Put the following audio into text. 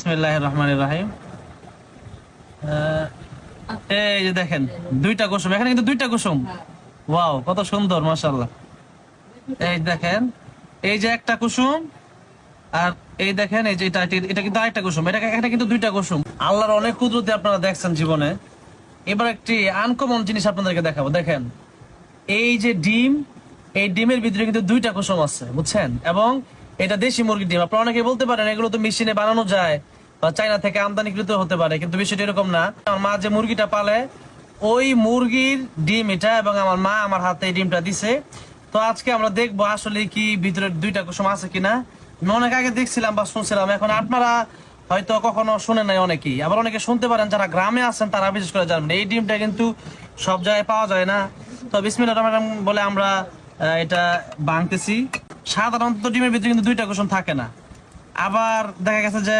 বিসমিল্লাহির রহমানির রহিম। এই যে দেখেন দুইটা কুসুম, এখানে কিন্তু দুইটা কুসুম। ওয়াও, কত সুন্দর, মাশাআল্লাহ। এই দেখেন, এই যে একটা কুসুম, আর এই দেখেন এই যে এটা কিন্তু আরেকটা কুসুম। এটা কিন্তু দুইটা কুসুম। আল্লাহর অনেক কুদরতি আপনারা দেখছেন জীবনে। এবার একটি আনকমন জিনিস আপনাদেরকে দেখাবো। দেখেন, এই যে ডিম, এই ডিমের ভিতরে কিন্তু দুইটা কুসুম আছে, বুঝছেন? এবং এটা দেশি মুরগির ডিম। আপনারা অনেকে বলতে পারেন এগুলো তো মেশিনে বানানো যায় বা চায়না থেকে আমদানিকৃত হতে পারে, কিন্তু বিষয়টা এরকম না। আমার মা যে মুরগিটা পালে, ওই মুরগির ডিম এটা, এবং আমার মা আমার হাতে এই ডিমটা দিছে। তো আজকে আমরা দেখবো আসলে কি ভিতরে দুইটা কুসুম আছে কিনা। আমি অনেক আগে দেখছিলাম বা শুনছিলাম, এখন আপনারা হয়তো কখনো শুনে নাই অনেকেই, আবার অনেকে শুনতে পারেন যারা গ্রামে আছেন তারা বিশেষ করে জানবেন। এই ডিমটা কিন্তু সব জায়গায় পাওয়া যায় না। তো বিসমিল্লাহির রহমানির রহিম বলে আমরা এটা ভাঙতেছি। সাধারণত ডিমের ভিতরে কিন্তু দুইটা কুসুম থাকে না। আবার দেখা গেছে যে